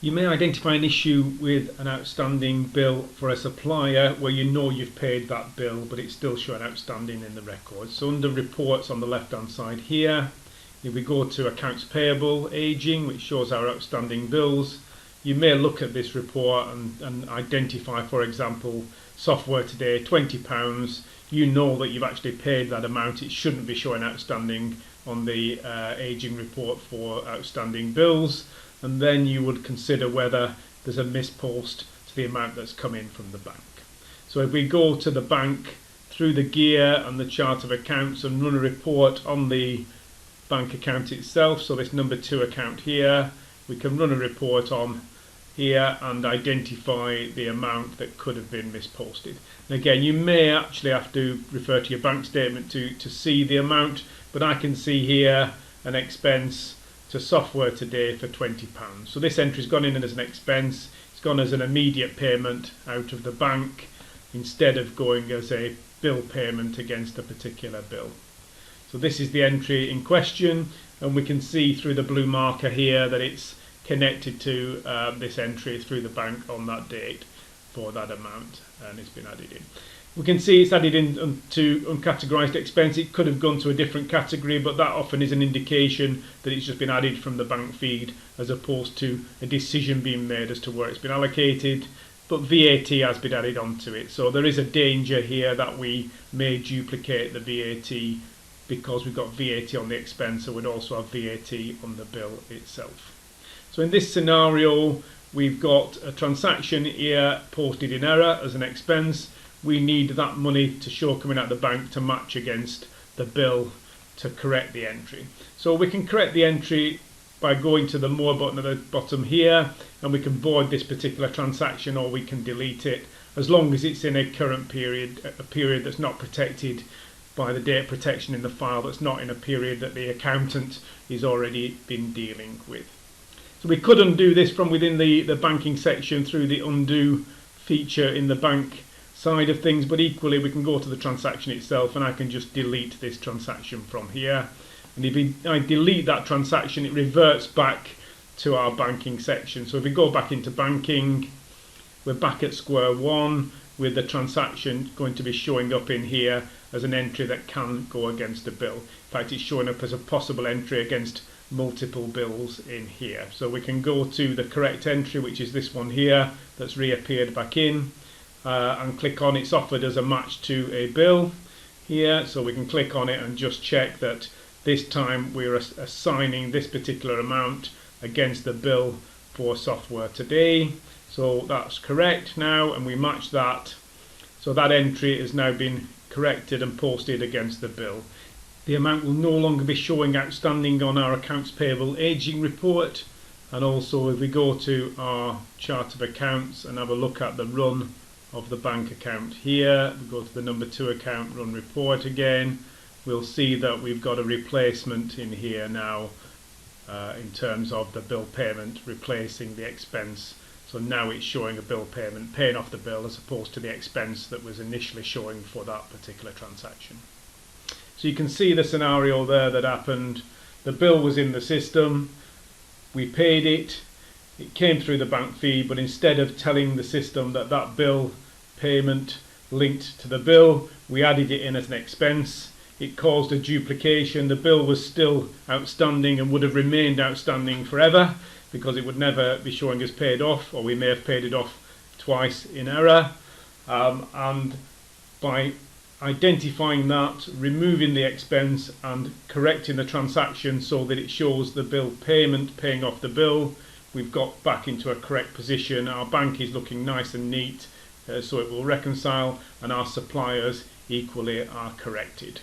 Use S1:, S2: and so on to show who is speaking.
S1: You may identify an issue with an outstanding bill for a supplier where you know you've paid that bill but it's still showing outstanding in the records. So under reports on the left hand side here, if we go to accounts payable aging, which shows our outstanding bills, you may look at this report and identify, for example, software today, £20. You know that you've actually paid that amount. It shouldn't be showing outstanding on the aging report for outstanding bills. And then you would consider whether there's a mispost to the amount that's come in from the bank. So if we go to the bank through the gear and the chart of accounts and run a report on the bank account itself, so this number 2 account here, we can run a report on here and identify the amount that could have been misposted. And again, you may actually have to refer to your bank statement to see the amount, but I can see here an expense to software today for £20. So this entry's gone in as an expense. It's gone as an immediate payment out of the bank instead of going as a bill payment against a particular bill. So this is the entry in question, and we can see through the blue marker here that it's connected to this entry through the bank on that date for that amount, and it's been added in. We can see it's added in to uncategorized expense. It could have gone to a different category, but that often is an indication that it's just been added from the bank feed as opposed to a decision being made as to where it's been allocated. But VAT has been added onto it, so there is a danger here that we may duplicate the VAT because we've got VAT on the expense, and we'd also have VAT on the bill itself. So in this scenario, we've got a transaction here posted in error as an expense. We need that money to show coming out of the bank to match against the bill to correct the entry. So we can correct the entry by going to the More button at the bottom here, and we can void this particular transaction or we can delete it as long as it's in a current period, a period that's not protected by the data protection in the file, that's not in a period that the accountant is already been dealing with. So we could undo this from within the banking section through the undo feature in the bank side of things, but equally we can go to the transaction itself and I can just delete this transaction from here. And if I delete that transaction, it reverts back to our banking section. So if we go back into banking, we're back at square one with the transaction going to be showing up in here as an entry that can go against a bill. In fact, it's showing up as a possible entry against multiple bills in here. So we can go to the correct entry, which is this one here that's reappeared back in. And click on it's offered as a match to a bill here, so we can click on it and just check that this time we're assigning this particular amount against the bill for software today. So that's correct now, and we match that, so that entry has now been corrected and posted against the bill. The amount will no longer be showing outstanding on our accounts payable aging report. And also if we go to our chart of accounts and have a look at the run of the bank account here, we go to the number 2 account, run report again, we'll see that we've got a replacement in here now in terms of the bill payment replacing the expense. So now it's showing a bill payment paying off the bill as opposed to the expense that was initially showing for that particular transaction. So you can see the scenario there that happened. The bill was in the system, we paid it, it came through the bank feed, but instead of telling the system that that bill payment linked to the bill, we added it in as an expense. It caused a duplication. The bill was still outstanding and would have remained outstanding forever because it would never be showing as paid off, or we may have paid it off twice in error. And by identifying that, removing the expense and correcting the transaction so that it shows the bill payment paying off the bill, we've got back into a correct position. Our bank is looking nice and neat, so it will reconcile, and our suppliers equally are corrected.